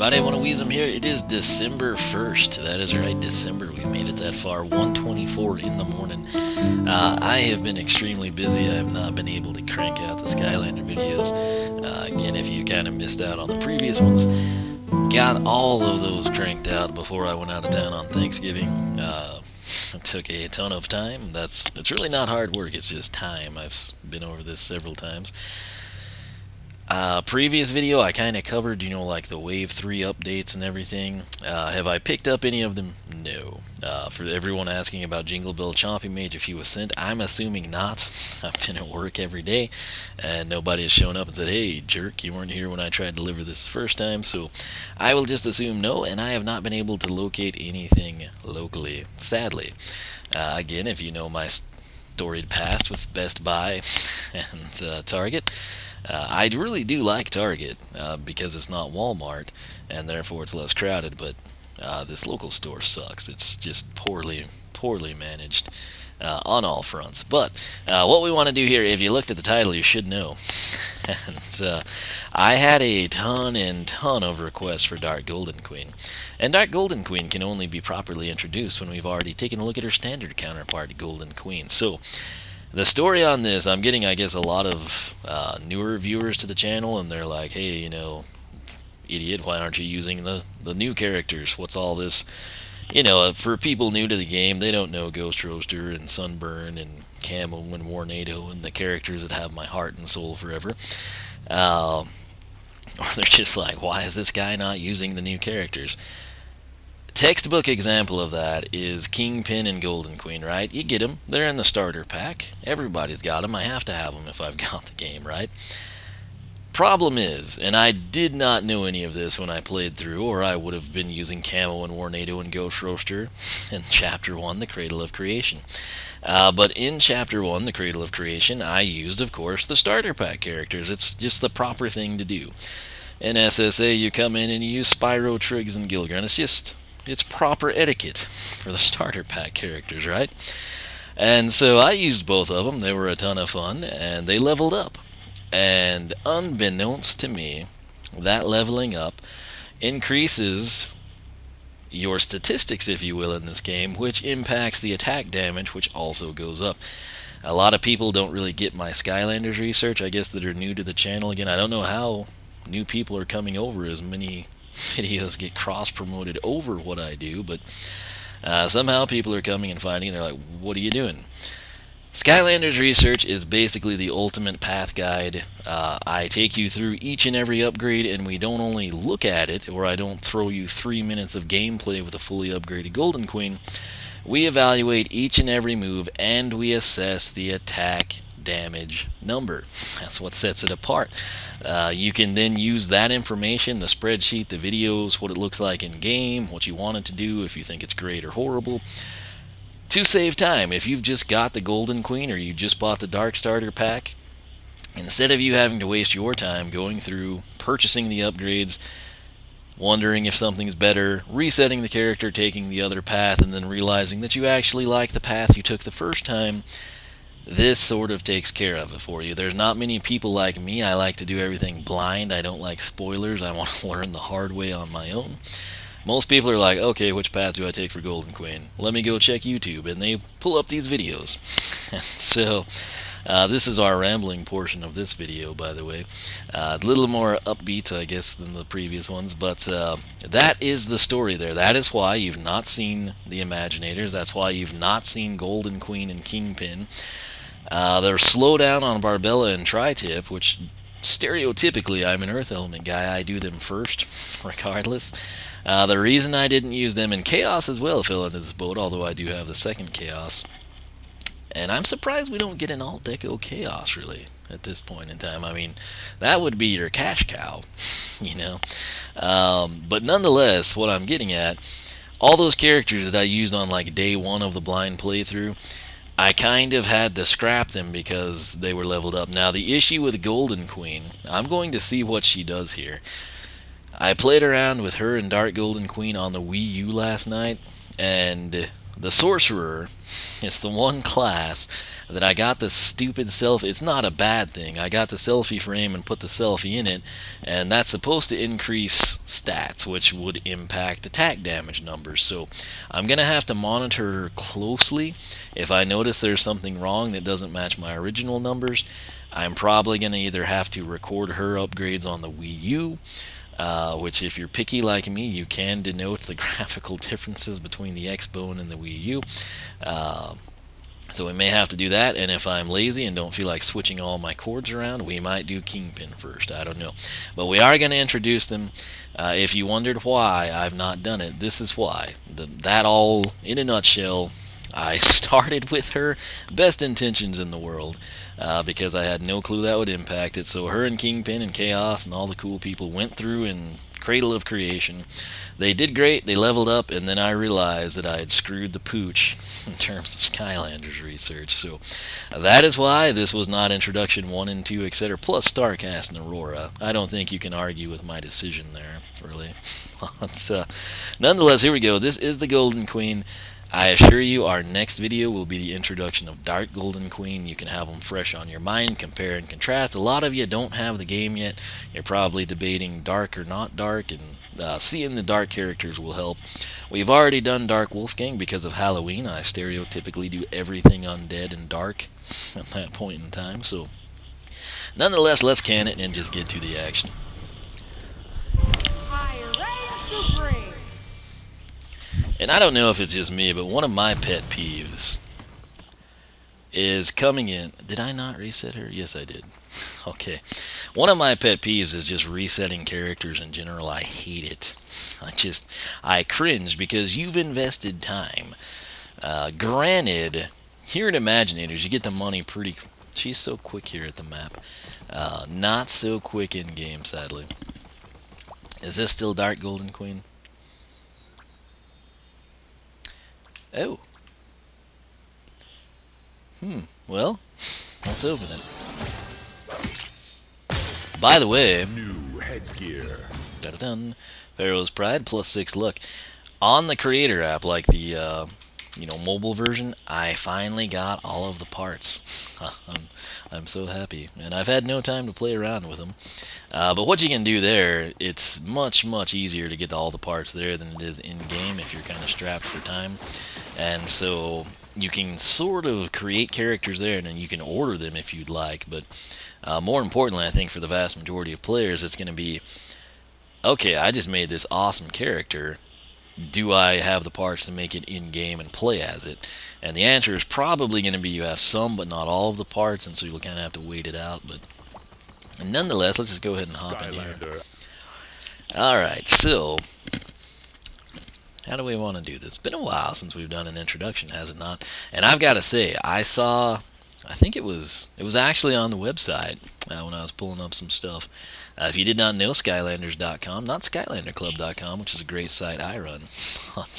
everybody, I want to Wiisdom here. It is December 1st. That is right, December. We've made it that far, 1:24 in the morning. I have been extremely busy. I have not been able to crank out the Skylander videos. Again, if you kind of missed out on the previous ones, got all of those cranked out before I went out of town on Thanksgiving. It took a ton of time. It's really not hard work, it's just time. I've been over this several times. Previous video I kind of covered, like the Wave 3 updates and everything. Have I picked up any of them? No. For everyone asking about Jingle Bell Chompy Mage, if he was sent, I'm assuming not. I've been at work every day, and nobody has shown up and said, hey, jerk, you weren't here when I tried to deliver this the first time, so I will just assume no, and I have not been able to locate anything locally, sadly. Again, if you know my storied past with Best Buy and Target, I really do like Target because it's not Walmart and therefore it's less crowded, but this local store sucks. It's just poorly managed on all fronts. But what we want to do here, if you looked at the title, you should know. And I had a ton of requests for Dark Golden Queen. And Dark Golden Queen can only be properly introduced when we've already taken a look at her standard counterpart, Golden Queen. So the story on this, I'm getting, I guess, a lot of newer viewers to the channel, and they're like, hey, idiot, why aren't you using the new characters? What's all this? For people new to the game, they don't know Ghost Roaster and Sunburn and Camo and Warnado and the characters that have my heart and soul forever. Or they're just like, why is this guy not using the new characters? Textbook example of that is Kingpin and Golden Queen, right? You get them. They're in the starter pack. Everybody's got them. I have to have them if I've got the game, right? Problem is, and I did not know any of this when I played through, or I would have been using Camo and Warnado and Ghost Roaster in Chapter 1, The Cradle of Creation. But in Chapter 1, The Cradle of Creation, I used, of course, the starter pack characters. It's just the proper thing to do. In SSA, you come in and you use Spyro, Triggs, and Gilgren. It's proper etiquette for the starter pack characters, right? And so I used both of them. They were a ton of fun, and they leveled up. And unbeknownst to me, that leveling up increases your statistics, if you will, in this game, which impacts the attack damage, which also goes up. A lot of people don't really get my Skylanders research, I guess, that are new to the channel. Again, I don't know how new people are coming over as many videos get cross-promoted over what I do, but somehow people are coming and finding, and they're like, what are you doing? Skylanders research is basically the ultimate path guide. I take you through each and every upgrade, and we don't only look at it, or I don't throw you 3 minutes of gameplay with a fully upgraded Golden Queen. We evaluate each and every move, and we assess the attack damage number. That's what sets it apart. You can then use that information, the spreadsheet, the videos, what it looks like in game, what you want it to do, if you think it's great or horrible, to save time. If you've just got the Golden Queen or you just bought the Dark Starter Pack, instead of you having to waste your time going through purchasing the upgrades, wondering if something's better, resetting the character, taking the other path, and then realizing that you actually like the path you took the first time, this sort of takes care of it for you. There's not many people like me. I like to do everything blind. I don't like spoilers. I want to learn the hard way on my own. Most people are like, okay, which path do I take for Golden Queen? Let me go check YouTube, and they pull up these videos. So this is our rambling portion of this video, by the way. A little more upbeat, I guess, than the previous ones, but that is the story there. That is why you've not seen the Imaginators. That's why you've not seen Golden Queen and Kingpin. They're slow down on Barbella and Tri-Tip, which stereotypically I'm an Earth Element guy. I do them first, regardless. The reason I didn't use them in Chaos as well fell into this boat, although I do have the second Chaos. And I'm surprised we don't get an Alt Deco Chaos, really, at this point in time. I mean, that would be your cash cow, But nonetheless, what I'm getting at, all those characters that I used on like day one of the blind playthrough, I kind of had to scrap them because they were leveled up. Now, the issue with Golden Queen, I'm going to see what she does here. I played around with her and Dark Golden Queen on the Wii U last night, and The Sorcerer is the one class that I got the stupid selfie. It's not a bad thing. I got the selfie frame and put the selfie in it, and that's supposed to increase stats, which would impact attack damage numbers. So I'm going to have to monitor her closely. If I notice there's something wrong that doesn't match my original numbers, I'm probably going to either have to record her upgrades on the Wii U, which if you're picky like me, you can denote the graphical differences between the X-Bone and the Wii U. So we may have to do that, and if I'm lazy and don't feel like switching all my cords around, we might do Kingpin first. I don't know. But we are going to introduce them. If you wondered why I've not done it, this is why. That all in a nutshell. I started with her, best intentions in the world, because I had no clue that would impact it. So her and Kingpin and Chaos and all the cool people went through and Cradle of Creation. They did great, they leveled up, and then I realized that I had screwed the pooch in terms of Skylanders research. So that is why this was not Introduction 1 and 2, etc., plus Starcast and Aurora. I don't think you can argue with my decision there, really. Nonetheless, here we go. This is the Golden Queen. I assure you our next video will be the introduction of Dark Golden Queen. You can have them fresh on your mind, compare and contrast. A lot of you don't have the game yet. You're probably debating dark or not dark, and seeing the dark characters will help. We've already done Dark Wolfgang because of Halloween. I stereotypically do everything undead and dark at that point in time. So, nonetheless, let's can it and just get to the action. And I don't know if it's just me, but one of my pet peeves is coming in. Did I not reset her? Yes, I did. Okay. One of my pet peeves is just resetting characters in general. I hate it. I cringe because you've invested time. Granted, here at Imaginators, you get the money pretty. She's so quick here at the map. Not so quick in game, sadly. Is this still Dark Golden Queen? Oh. Well, let's open it. By the way, new headgear. Da-da-dun, Pharaoh's Pride plus 6 luck. On the creator app, like the mobile version, I finally got all of the parts. I'm so happy, and I've had no time to play around with them. But what you can do there, it's much easier to get all the parts there than it is in game if you're kind of strapped for time. And so you can sort of create characters there, and then you can order them if you'd like. But more importantly, I think for the vast majority of players, it's going to be, okay, I just made this awesome character. Do I have the parts to make it in-game and play as it? And the answer is probably going to be you have some, but not all of the parts, and so you'll kind of have to wait it out. But nonetheless, let's just go ahead and hop in here. Alright, so how do we want to do this? It's been a while since we've done an introduction, has it not? And I've got to say, I think it was actually on the website when I was pulling up some stuff. If you did not know, Skylanders.com, not SkylanderClub.com, which is a great site I run, but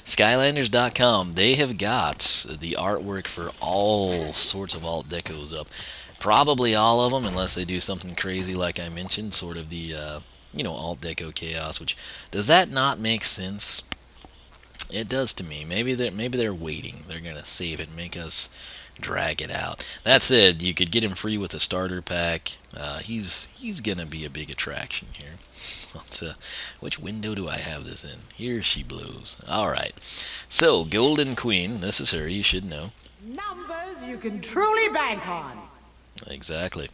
Skylanders.com, they have got the artwork for all sorts of alt decos up. Probably all of them, unless they do something crazy like I mentioned, sort of the alt deco chaos. Which, does that not make sense? It does to me. Maybe they're waiting. They're gonna save it, make us drag it out. That said, you could get him free with a starter pack. He's gonna be a big attraction here. Which window do I have this in? Here she blows. Alright. So, Golden Queen, this is her, you should know. Numbers you can truly bank on. Exactly.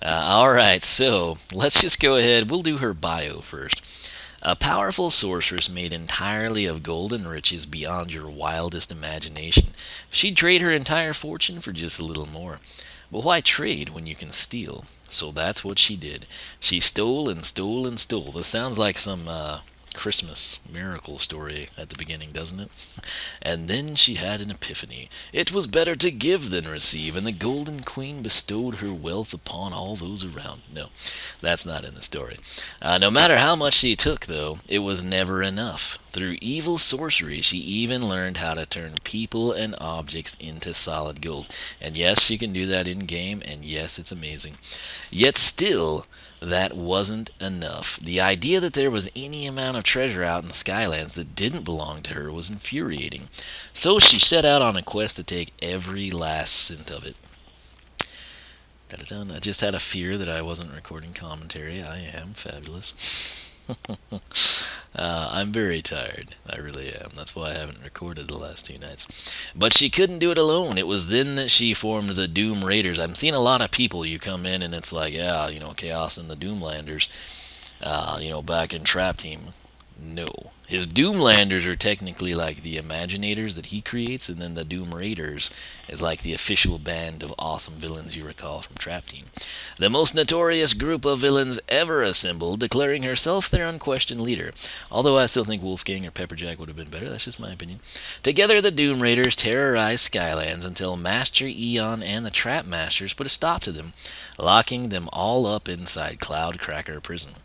Alright, so let's just go ahead. We'll do her bio first. A powerful sorceress made entirely of golden riches beyond your wildest imagination. She'd trade her entire fortune for just a little more. But why trade when you can steal? So that's what she did. She stole and stole and stole. This sounds like some Christmas miracle story at the beginning, doesn't it? And then she had an epiphany. It was better to give than receive, and the Golden Queen bestowed her wealth upon all those around. No, that's not in the story. No matter how much she took, though, it was never enough. Through evil sorcery, she even learned how to turn people and objects into solid gold. And yes, she can do that in-game, and yes, it's amazing. Yet still, that wasn't enough. The idea that there was any amount of treasure out in the Skylands that didn't belong to her was infuriating. So she set out on a quest to take every last cent of it. I just had a fear that I wasn't recording commentary. I am fabulous. I'm very tired. I really am. That's why I haven't recorded the last 2 nights. But she couldn't do it alone. It was then that she formed the Doom Raiders. I'm seeing a lot of people. You come in and it's like, yeah, Chaos and the Doomlanders, back in Trap Team. No. His Doomlanders are technically like the Imaginators that he creates, and then the Doom Raiders is like the official band of awesome villains you recall from Trap Team. The most notorious group of villains ever assembled, declaring herself their unquestioned leader. Although I still think Wolfgang or Pepperjack would have been better, that's just my opinion. Together, the Doom Raiders terrorized Skylands until Master Eon and the Trap Masters put a stop to them, locking them all up inside Cloudcracker Prison.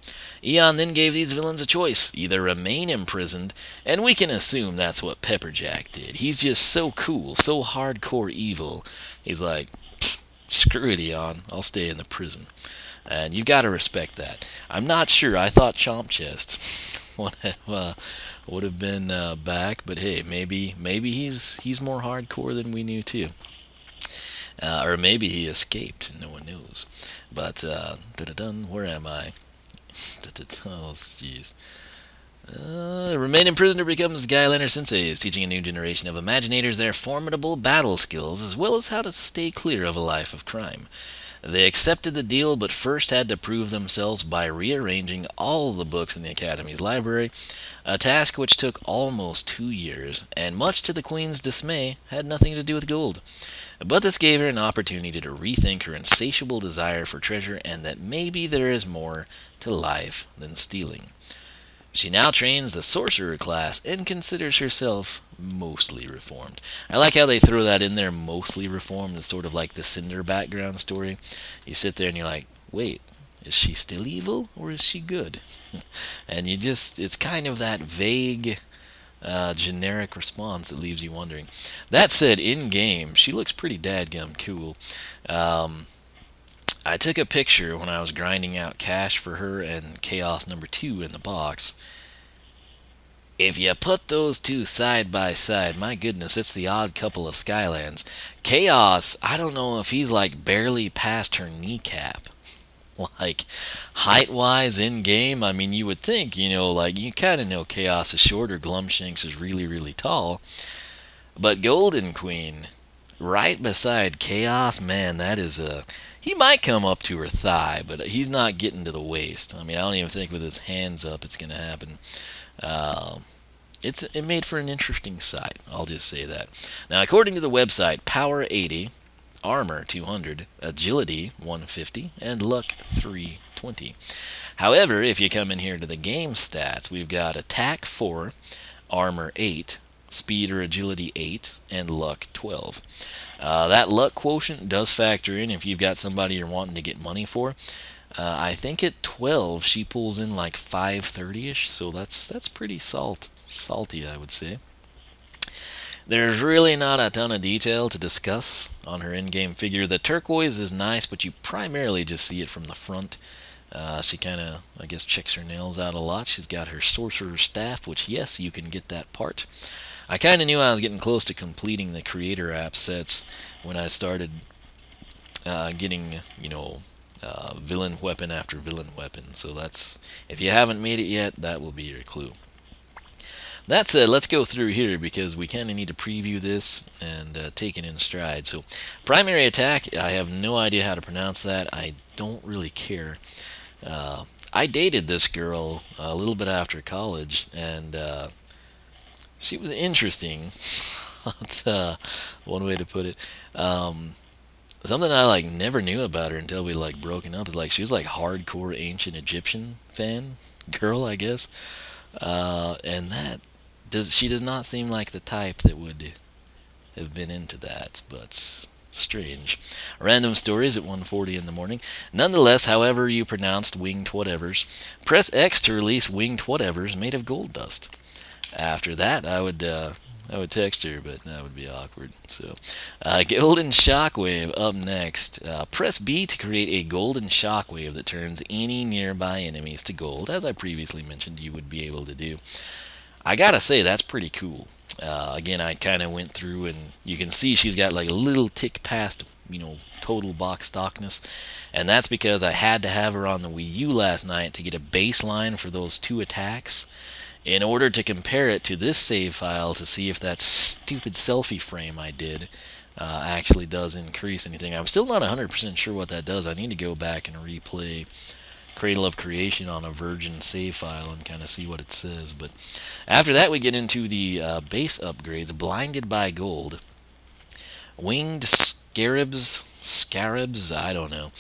Eon then gave these villains a choice: either remain imprisoned, and we can assume that's what Pepperjack did. He's just so cool, so hardcore evil. He's like, screw it, Eon, I'll stay in the prison. And you gotta respect that. I'm not sure. I thought Chomp Chest would have been back, but hey, maybe he's more hardcore than we knew too. Or maybe he escaped, no one knows. But, where am I? Oh, jeez. Remaining prisoner becomes Skylander senseis, teaching a new generation of Imaginators their formidable battle skills, as well as how to stay clear of a life of crime. They accepted the deal, but first had to prove themselves by rearranging all the books in the Academy's library, a task which took almost 2 years, and much to the Queen's dismay, had nothing to do with gold. But this gave her an opportunity to rethink her insatiable desire for treasure, and that maybe there is more to life than stealing. She now trains the Sorcerer class and considers herself mostly reformed. I like how they throw that in there, mostly reformed. It's sort of like the Cinder background story. You sit there and you're like, wait, is she still evil or is she good? And it's kind of that vague, generic response that leaves you wondering. That said, in-game, she looks pretty dadgum cool. I took a picture when I was grinding out cash for her and Chaos number 2 in the box. If you put those two side by side, my goodness, it's the odd couple of Skylands. Chaos, I don't know if he's like barely past her kneecap. Like, height-wise, in-game, I mean, you would think, you kind of know Chaos is shorter, Glumshanks is really, really tall. But Golden Queen, right beside Chaos, man, that is he might come up to her thigh, but he's not getting to the waist. I mean, I don't even think with his hands up it's going to happen. It made for an interesting sight, I'll just say that. Now, according to the website, Power 80, Armor 200, Agility 150, and Luck 320. However, if you come in here to the game stats, we've got Attack 4, Armor 8, Speed or Agility 8, and Luck 12. That Luck quotient does factor in if you've got somebody you're wanting to get money for. I think at 12 she pulls in like 530ish, so that's pretty salty, I would say. There's really not a ton of detail to discuss on her in-game figure. The turquoise is nice, but you primarily just see it from the front. She kind of, I guess, checks her nails out a lot. She's got her Sorcerer staff, which, yes, you can get that part. I kind of knew I was getting close to completing the Creator app sets when I started getting, villain weapon after villain weapon. So if you haven't made it yet, that will be your clue. That said, let's go through here because we kind of need to preview this and take it in stride. So, primary attack, I have no idea how to pronounce that. I don't really care. I dated this girl a little bit after college, and she was interesting. That's one way to put it. Something I never knew about her until we broken up is she was hardcore ancient Egyptian fan girl, I guess. And she does not seem like the type that would have been into that, but strange. Random stories at 1:40 in the morning. Nonetheless, however you pronounced winged whatevers, press X to release winged whatevers made of gold dust. After that, I would I would text her, but that would be awkward. So, Golden Shockwave up next. Press B to create a Golden Shockwave that turns any nearby enemies to gold. As I previously mentioned, you would be able to do. I gotta say, that's pretty cool. Again, I kind of went through, and you can see she's got like a little tick past, total box stockness. And that's because I had to have her on the Wii U last night to get a baseline for those 2 attacks in order to compare it to this save file to see if that stupid selfie frame I did actually does increase anything. I'm still not 100% sure what that does. I need to go back and replay Cradle of Creation on a virgin save file and kind of see what it says. But after that, we get into the base upgrades. Blinded by Gold, Winged Scarabs, I don't know.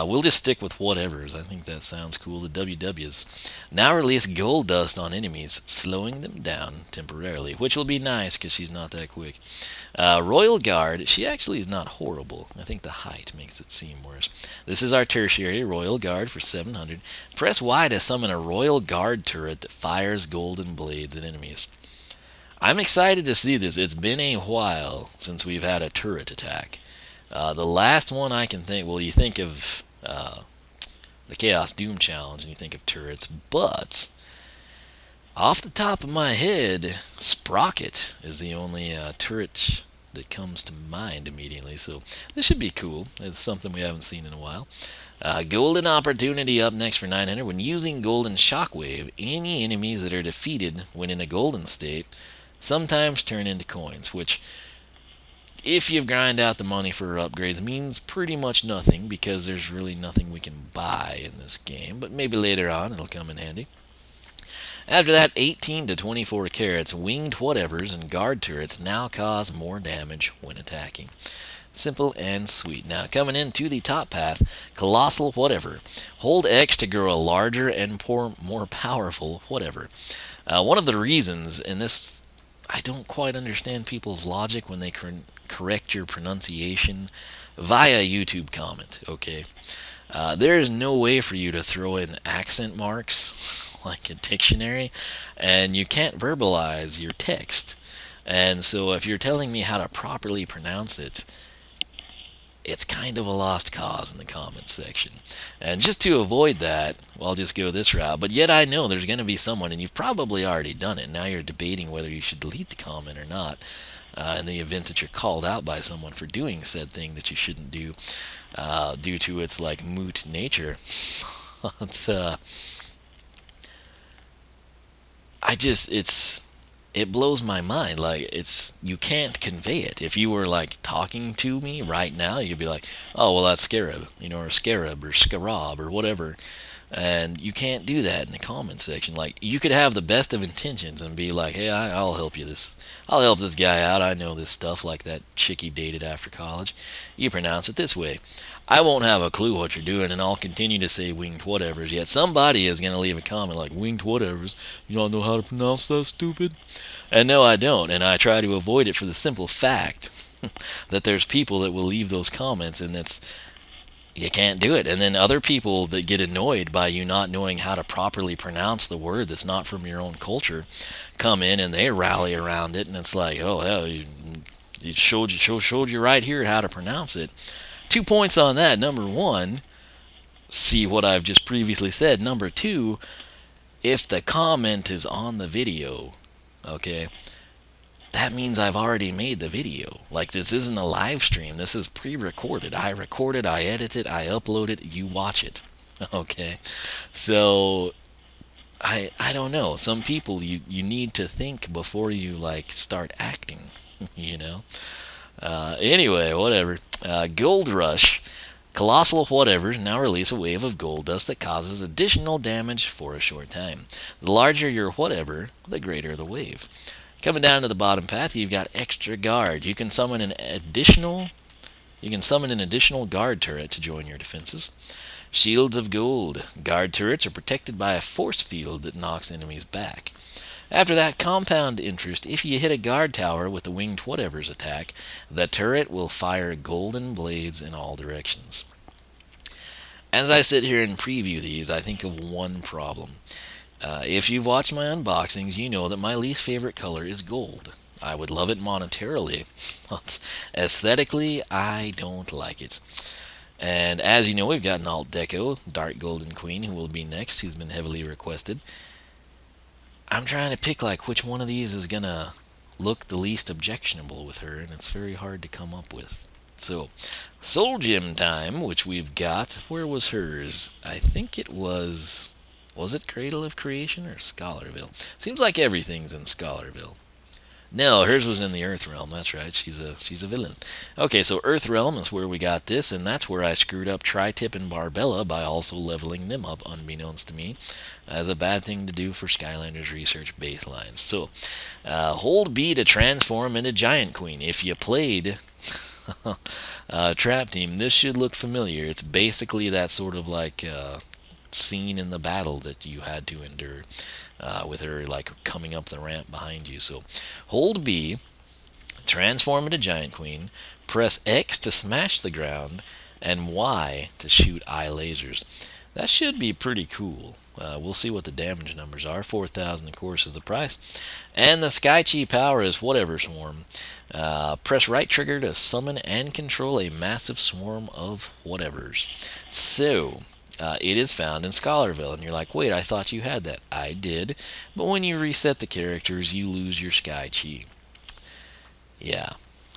We'll just stick with whatevers. I think that sounds cool. The WWs. Now release Gold Dust on enemies, slowing them down temporarily, which will be nice because she's not that quick. Royal Guard, she actually is not horrible. I think the height makes it seem worse. This is our tertiary Royal Guard for 700. Press Y to summon a Royal Guard turret that fires golden blades at enemies. I'm excited to see this. It's been a while since we've had a turret attack. The last one I can think, well, you think of the Chaos Doom Challenge and you think of turrets, but off the top of my head, Sprocket is the only turret that comes to mind immediately, so this should be cool. It's something we haven't seen in a while. Golden Opportunity up next for 900. When using Golden Shockwave, any enemies that are defeated when in a golden state sometimes turn into coins, which, if you've grind out the money for upgrades, means pretty much nothing because there's really nothing we can buy in this game, but maybe later on it'll come in handy. After that, 18 to 24 carats, winged whatevers and guard turrets now cause more damage when attacking. Simple and sweet. Now, coming into the top path, Colossal Whatever. Hold X to grow a larger and more powerful whatever. One of the reasons, and this, I don't quite understand people's logic when they correct your pronunciation via YouTube comment, okay? There is no way for you to throw in accent marks like a dictionary, and you can't verbalize your text. And so if you're telling me how to properly pronounce it, it's kind of a lost cause in the comments section. And just to avoid that, well, I'll just go this route. But yet I know there's going to be someone, and you've probably already done it. Now you're debating whether you should delete the comment or not, in the event that you're called out by someone for doing said thing that you shouldn't do, due to its like moot nature. It blows my mind. Like, you can't convey it. If you were like talking to me right now, you'd be like, oh, well, that's Scarab, or Scarab or Scarab or whatever. And you can't do that in the comment section. Like, you could have the best of intentions and be like, hey, I'll help this guy out. I know this stuff, like that chick he dated after college. You pronounce it this way. I won't have a clue what you're doing, and I'll continue to say winged whatevers. Yet somebody is going to leave a comment like, winged whatevers? You don't know how to pronounce that, stupid? And no, I don't, and I try to avoid it for the simple fact that there's people that will leave those comments, and you can't do it. And then other people that get annoyed by you not knowing how to properly pronounce the word that's not from your own culture come in and they rally around it, and it's like, oh, hell, it showed you right here how to pronounce it. 2 points on that. Number one, see what I've just previously said. Number two, if the comment is on the video, okay, that means I've already made the video. Like, this isn't a live stream. This is pre-recorded. I record it, I edit it, I upload it, you watch it. Okay? So, I don't know. Some people, you need to think before you, like, start acting, Anyway, whatever. Gold Rush. Colossal Whatever now release a wave of gold dust that causes additional damage for a short time. The larger your whatever, the greater the wave. Coming down to the bottom path, you've got Extra Guard. You can summon an additional guard turret to join your defenses. Shields of Gold. Guard turrets are protected by a force field that knocks enemies back. After that, Compound Interest. If you hit a guard tower with the winged whatever's attack, the turret will fire golden blades in all directions. As I sit here and preview these, I think of one problem. If you've watched my unboxings, you know that my least favorite color is gold. I would love it monetarily, but aesthetically, I don't like it. And as you know, we've got an alt deco, Dark Golden Queen, who will be next, who's been heavily requested. I'm trying to pick like which one of these is gonna look the least objectionable with her, and it's very hard to come up with. So, Soul Gem time, which we've got. Where was hers? I think it was it Cradle of Creation or Scholarville? Seems like everything's in Scholarville. No, hers was in the Earth Realm. That's right. She's a villain. Okay, so Earth Realm is where we got this, and that's where I screwed up Tri-Tip and Barbella by also leveling them up, unbeknownst to me. That's a bad thing to do for Skylanders Research baselines. So, hold B to transform into Giant Queen. If you played Trap Team, this should look familiar. It's basically that sort of like scene in the battle that you had to endure. With her like coming up the ramp behind you. So hold B, transform into Giant Queen, press X to smash the ground, and Y to shoot eye lasers. That should be pretty cool. We'll see what the damage numbers are. 4,000 of course is the price. And the Sky Chi power is whatever swarm. Press right trigger to summon and control a massive swarm of whatevers. So it is found in Scholarville, and you're like, wait, I thought you had that. I did, but when you reset the characters, you lose your Sky Chi. Yeah,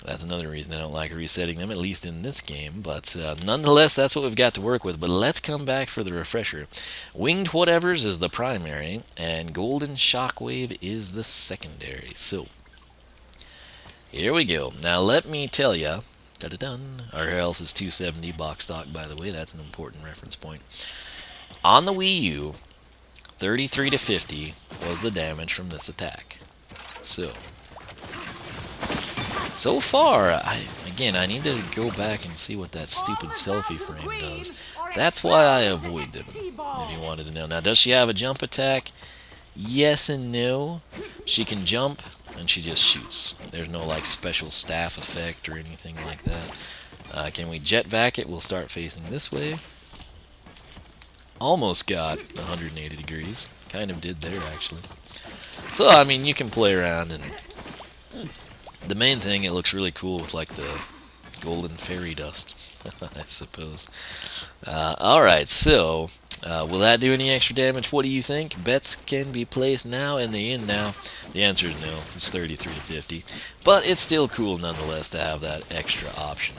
that's another reason I don't like resetting them, at least in this game, but nonetheless, that's what we've got to work with. But let's come back for the refresher. Winged Whatevers is the primary, and Golden Shockwave is the secondary. So, here we go. Now, let me tell ya, our health is 270 box stock, by the way. That's an important reference point. On the Wii U, 33 to 50 was the damage from this attack. So far, I need to go back and see what that stupid selfie frame does. That's why I avoid them, if you wanted to know. Now, does she have a jump attack? Yes and no. She can jump, and she just shoots. There's no like special staff effect or anything like that. Can we jetpack it? We'll start facing this way. Almost got 180 degrees. Kind of did there, actually. So, I mean, you can play around, and the main thing, it looks really cool with like the golden fairy dust, I suppose. Alright, so will that do any extra damage? What do you think? Bets can be placed now in the end now. The answer is no. It's 33 to 50. But it's still cool nonetheless to have that extra option.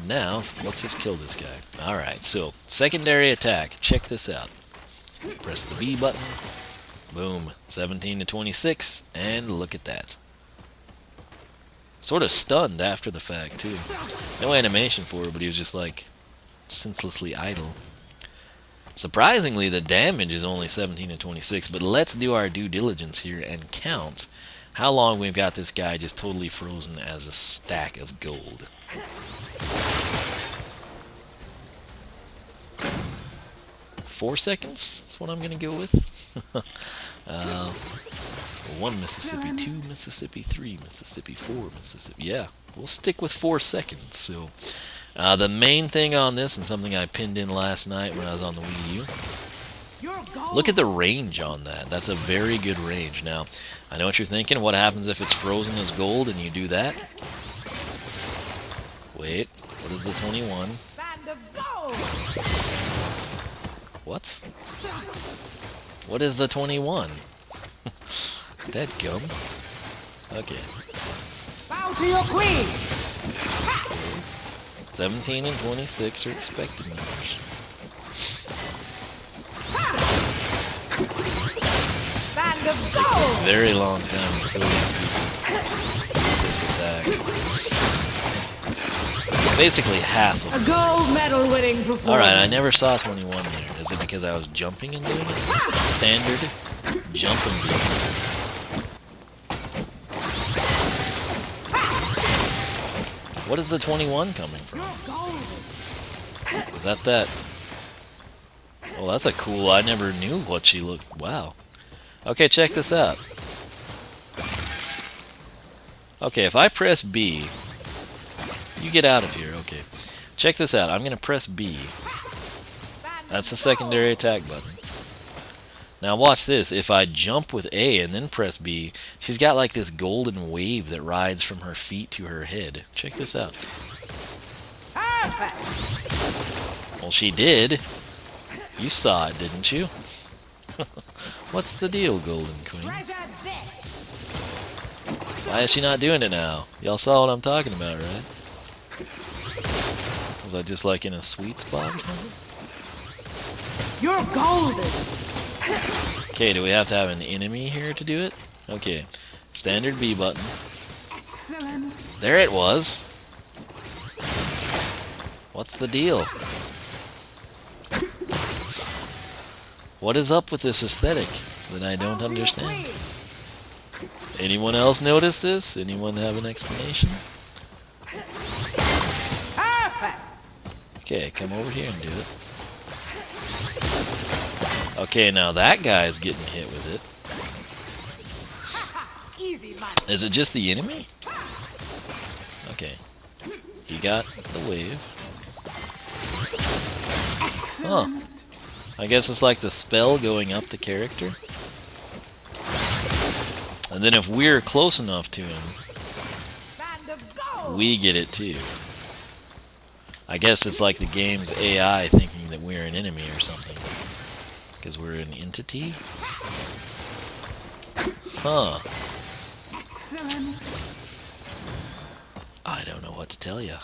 Now, let's just kill this guy. Alright, so secondary attack. Check this out. Press the B button. Boom. 17 to 26. And look at that. Sort of stunned after the fact, too. No animation for it, but he was just like senselessly idle. Surprisingly, the damage is only 17 to 26, but let's do our due diligence here and count how long we've got this guy just totally frozen as a stack of gold. 4 seconds? That's what I'm going to go with. 1 Mississippi, 2 Mississippi, 3 Mississippi, 4 Mississippi. Yeah, we'll stick with 4 seconds. So, the main thing on this, and something I pinned in last night when I was on the Wii U, look at the range on that. That's a very good range. Now, I know what you're thinking. What happens if it's frozen as gold and you do that? Wait, what is the 21? What? What is the 21? Dead gum. Okay. Bow to your queen. 17 and 26 are expected numbers. Band of Takes a very long time to kill these people with this attack. Basically half of them. A gold medal winning performance. Alright, I never saw 21 there. Is it because I was jumping and doing it? Standard jump and do. What is the 21 coming from? Is that? Oh, that's a cool. I never knew what she looked. Wow. Okay, check this out. Okay, if I press B, you get out of here. Okay, check this out. I'm gonna press B. That's the secondary attack button. Now watch this. If I jump with A and then press B, she's got like this golden wave that rides from her feet to her head. Check this out. Perfect. Well, she did. You saw it, didn't you? What's the deal, Golden Queen? Treasure this. Why is she not doing it now? Y'all saw what I'm talking about, right? Was I just like in a sweet spot or something? You're golden. Okay, do we have to have an enemy here to do it? Okay, standard B button. Excellent. There it was. What's the deal? What is up with this aesthetic that I don't Bow to your understand? queen. Anyone else notice this? Anyone have an explanation? Perfect. Okay, come over here and do it. Okay, now that guy's getting hit with it. Easy money. Is it just the enemy? Okay. He got the wave. Huh. I guess it's like the spell going up the character. And then if we're close enough to him, Band of gold. we get it too. I guess it's like the game's AI thinking that we're an enemy or something. Because we're an entity? Huh. Excellent. I don't know what to tell you.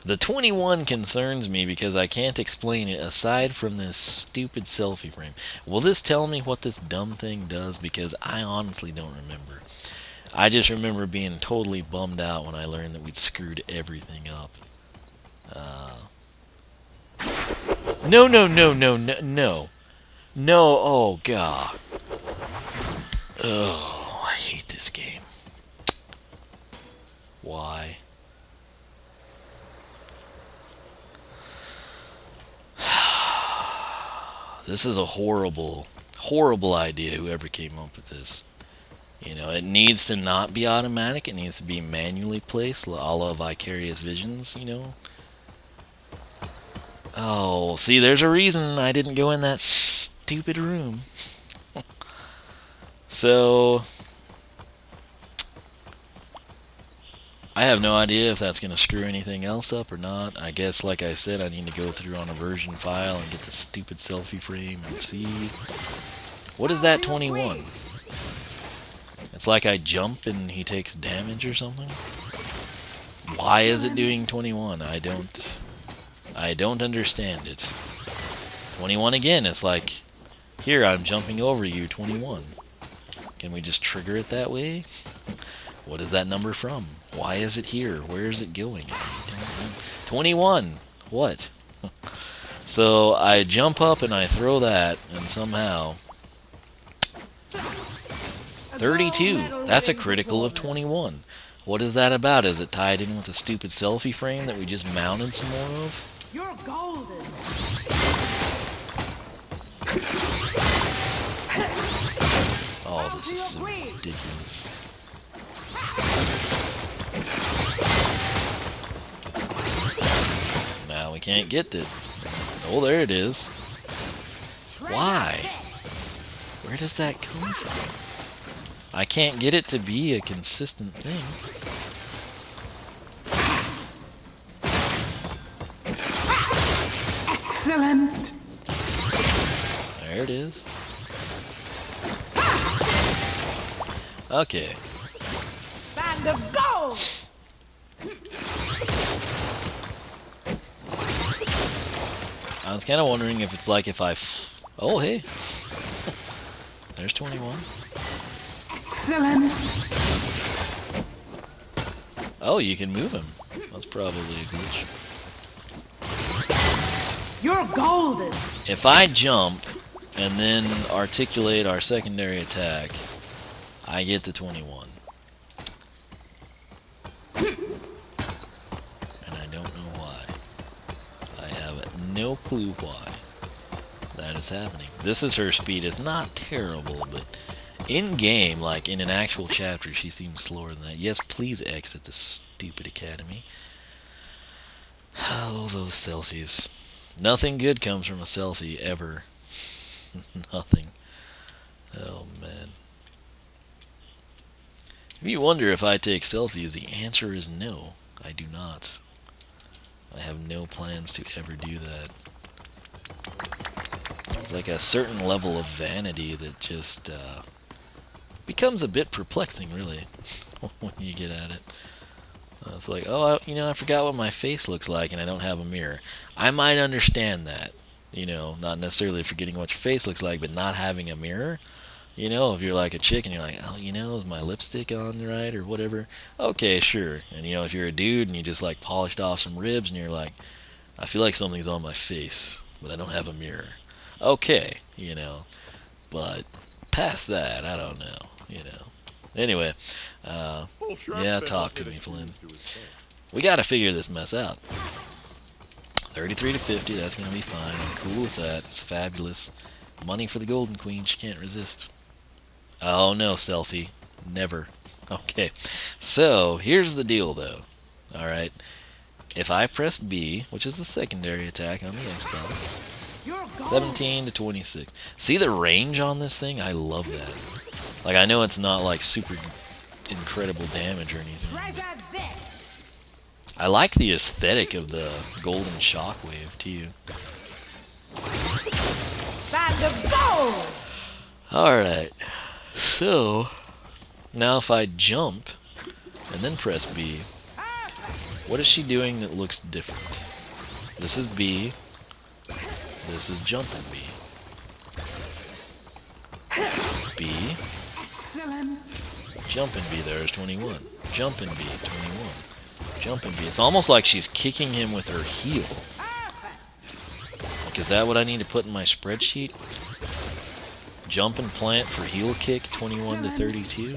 The 21 concerns me because I can't explain it aside from this stupid selfie frame. Will this tell me what this dumb thing does? Because I honestly don't remember. I just remember being totally bummed out when I learned that we'd screwed everything up. No, no, no, no, no, no. No, oh god. Oh, I hate this game. Why? This is a horrible, horrible idea, whoever came up with this. You know, it needs to not be automatic, it needs to be manually placed, a la Vicarious Visions, you know? Oh, see, there's a reason I didn't go in that stupid room. So, I have no idea if that's going to screw anything else up or not. I guess, like I said, I need to go through on a version file and get the stupid selfie frame and see. What is that 21? It's like I jump and he takes damage or something? Why is it doing 21? I don't understand it. 21 again, it's like, here, I'm jumping over you, 21. Can we just trigger it that way? What is that number from? Why is it here? Where is it going? I don't know. 21! What? So I jump up and I throw that, and somehow 32. That's a critical of 21. What is that about? Is it tied in with the stupid selfie frame that we just mounted some more of? You're golden. Oh, this is so ridiculous. Now we can't get it. Oh, there it is. Why? Where does that come from? I can't get it to be a consistent thing. Excellent. There it is. Okay. Band of gold. I was kind of wondering if it's like if oh, hey. There's 21. Excellent. Oh, you can move him. That's probably a glitch. You're golden. If I jump and then articulate our secondary attack, I get the 21. And I don't know why. I have no clue why that is happening. This is her speed. It's not terrible, but in game, like in an actual chapter, she seems slower than that. Yes, please exit this stupid academy. Oh, those selfies. Nothing good comes from a selfie, ever. Nothing. Oh, man. If you wonder if I take selfies, the answer is no. I do not. I have no plans to ever do that. There's like a certain level of vanity that just becomes a bit perplexing, really, when you get at it. It's like, oh, I forgot what my face looks like and I don't have a mirror. I might understand that, not necessarily forgetting what your face looks like, but not having a mirror. If you're like a chick and you're like, oh, is my lipstick on right or whatever? Okay, sure. And if you're a dude and you just like polished off some ribs and you're like, I feel like something's on my face, but I don't have a mirror. Okay, but past that, I don't know, Anyway, yeah, talk to me, Flynn. We gotta figure this mess out. 33 to 50, that's gonna be fine. I'm cool with that. It's fabulous. Money for the Golden Queen, she can't resist. Oh no, selfie. Never. Okay, so here's the deal though. Alright, if I press B, which is the secondary attack on the Xbox, 17 to 26. See the range on this thing? I love that. Like, I know it's not like super incredible damage or anything. I like the aesthetic of the golden shockwave too. Band of gold! Alright, so now if I jump and then press B, what is she doing that looks different? This is B, this is jumping B. B, Excellent. jumping B, there's 21. Jumping B, 21. Jumping B. It's almost like she's kicking him with her heel. Like, is that what I need to put in my spreadsheet? Jump and plant for heel kick, 21 to 32?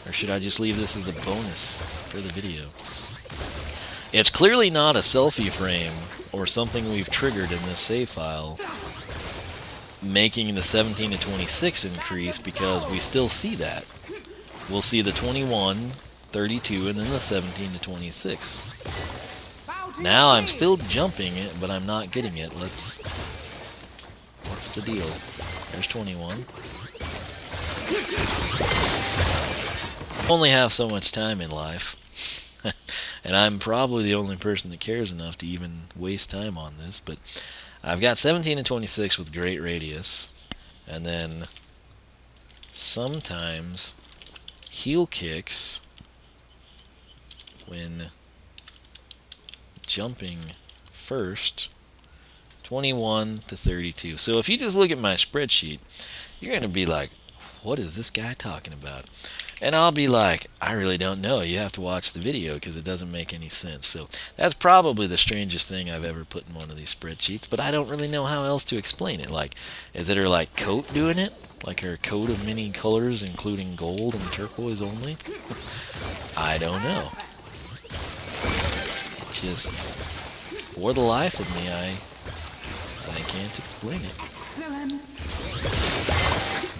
Or should I just leave this as a bonus for the video? It's clearly not a selfie frame or something we've triggered in this save file making the 17 to 26 increase, because we still see that. We'll see the 21, 32, and then the 17 to 26. Now I'm still jumping it, but I'm not getting it. What's the deal? There's 21. Only have so much time in life. And I'm probably the only person that cares enough to even waste time on this, but I've got 17 and 26 with great radius, and then sometimes heel kicks when jumping first, 21 to 32. So if you just look at my spreadsheet, you're going to be like, what is this guy talking about? And I'll be like, I really don't know. You have to watch the video because it doesn't make any sense. So that's probably the strangest thing I've ever put in one of these spreadsheets, but I don't really know how else to explain it. Like, is it her like coat doing it? Like her coat of many colors, including gold and turquoise only? I don't know. Just, for the life of me, I can't explain it. Excellent.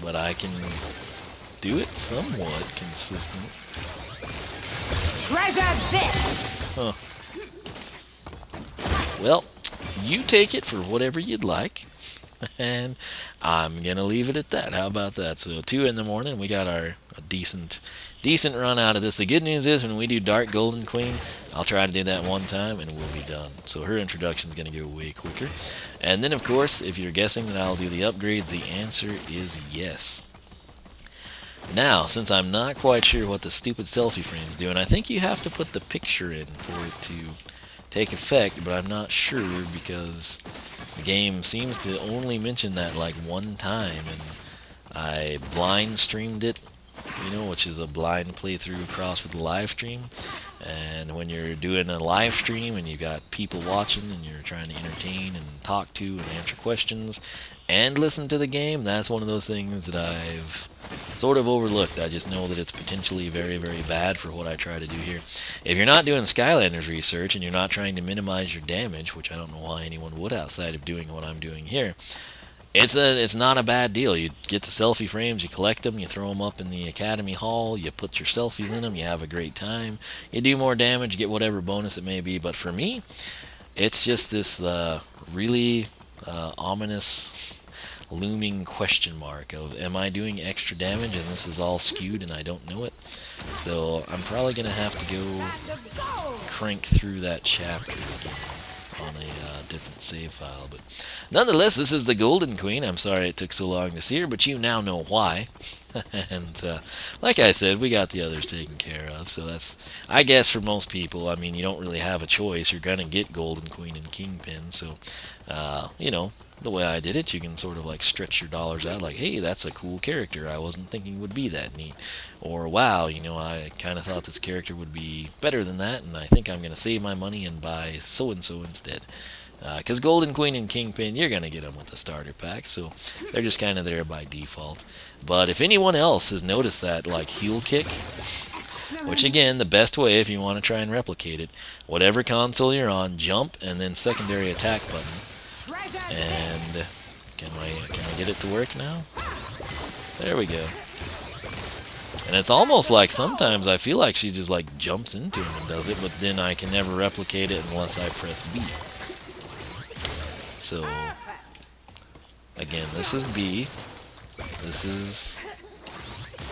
But I can do it somewhat consistent. Treasure this! Huh. Well, you take it for whatever you'd like. And I'm gonna leave it at that. How about that? So 2 in the morning, we got a decent run out of this. The good news is when we do Dark Golden Queen, I'll try to do that one time and we'll be done. So her introduction is gonna go way quicker. And then of course, if you're guessing that I'll do the upgrades, the answer is yes. Now, since I'm not quite sure what the stupid selfie frame's doing, I think you have to put the picture in for it to take effect, but I'm not sure because the game seems to only mention that like one time, and I blind streamed it, which is a blind playthrough across with a live stream. And when you're doing a live stream and you've got people watching and you're trying to entertain and talk to and answer questions and listen to the game, that's one of those things that I've sort of overlooked. I just know that it's potentially very, very bad for what I try to do here. If you're not doing Skylanders research and you're not trying to minimize your damage, which I don't know why anyone would outside of doing what I'm doing here, it's not a bad deal. You get the selfie frames, you collect them, you throw them up in the Academy Hall, you put your selfies in them, you have a great time, you do more damage, you get whatever bonus it may be. But for me, it's just this really ominous looming question mark of, am I doing extra damage and this is all skewed and I don't know it? So I'm probably going to have to go Band of gold. crank through that chapter again on a different save file. But nonetheless, this is the Golden Queen. I'm sorry it took so long to see her, but you now know why. And like I said, we got the others taken care of. So that's, I guess, for most people, I mean, you don't really have a choice. You're going to get Golden Queen and Kingpin. So, you know, the way I did it, you can sort of like stretch your dollars out, like, hey, that's a cool character I wasn't thinking would be that neat, or wow, you know, I kind of thought this character would be better than that, and I think I'm going to save my money and buy so-and-so instead. Because Golden Queen and Kingpin, you're going to get them with the starter pack, so they're just kind of there by default. But if anyone else has noticed that, like, heel kick, which again, the best way if you want to try and replicate it, whatever console you're on, jump and then secondary attack button. And can I get it to work now? There we go. And it's almost like sometimes I feel like she just like jumps into him and does it, but then I can never replicate it unless I press B. So again, this is B. This is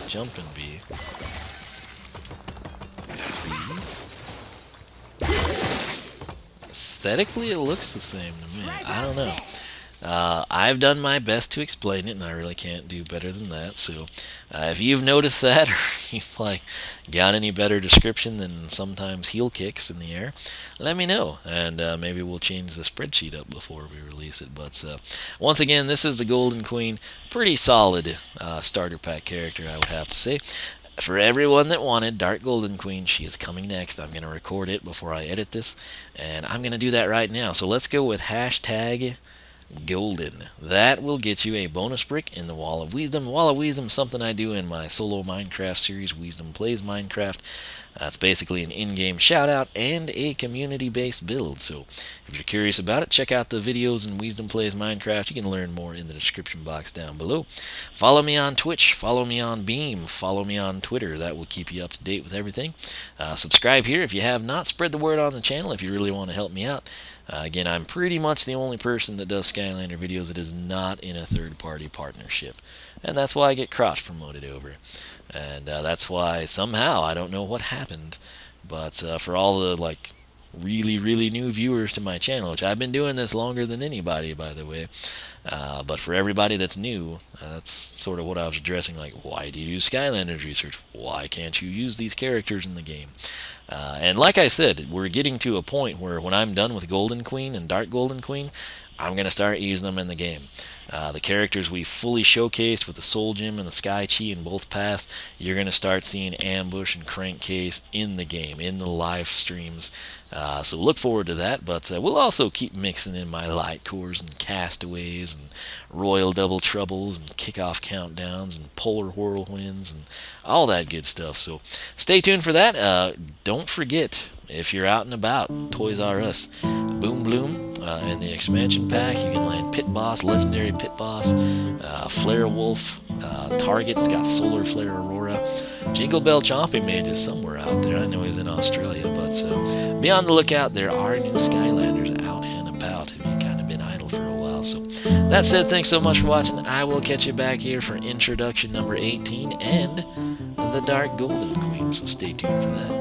jumping B. B. Aesthetically, it looks the same to me. I don't know. I've done my best to explain it, and I really can't do better than that. So, if you've noticed that, or you've like got any better description than sometimes heel kicks in the air, let me know, and maybe we'll change the spreadsheet up before we release it. But once again, this is the Golden Queen, pretty solid starter pack character, I would have to say. For everyone that wanted Dark Golden Queen, she is coming next. I'm going to record it before I edit this, and I'm going to do that right now. So let's go with hashtag Golden. That will get you a bonus brick in the Wall of Wisdom. Wall of Wisdom is something I do in my solo Minecraft series, Wisdom Plays Minecraft. It's basically an in-game shout-out and a community-based build. So if you're curious about it, check out the videos in Wisdom Plays Minecraft. You can learn more in the description box down below. Follow me on Twitch. Follow me on Beam. Follow me on Twitter. That will keep you up to date with everything. Subscribe here if you have not. Spread the word on the channel if you really want to help me out. Again, I'm pretty much the only person that does Skylander videos that is not in a third-party partnership. And that's why I get cross-promoted over. And that's why somehow, I don't know what happened, but for all the like really new viewers to my channel, which I've been doing this longer than anybody, by the way, but for everybody that's new, that's sort of what I was addressing, like, why do you do Skylanders research? Why can't you use these characters in the game? And like I said, we're getting to a point where when I'm done with Golden Queen and Dark Golden Queen, I'm going to start using them in the game. The characters we fully showcased with the Soul Gem and the Sky Chi in both paths, you're going to start seeing Ambush and Crankcase in the game, in the live streams. So look forward to that, but we'll also keep mixing in my Light Cores and Castaways and Royal Double Troubles and Kickoff Countdowns and Polar Whirlwinds and all that good stuff. So stay tuned for that. Don't forget, if you're out and about, Toys R Us, Boom Bloom, in the expansion pack, you can land Pit Boss, Legendary Pit Boss, Flare Wolf, Target's got Solar Flare Aurora, Jingle Bell Chomping Mage is somewhere out there. I know he's in Australia, but be on the lookout. There are new Skylanders out and about. Have you kind of been idle for a while? So that said, thanks so much for watching. I will catch you back here for introduction number 18 and the Dark Golden Queen. So stay tuned for that.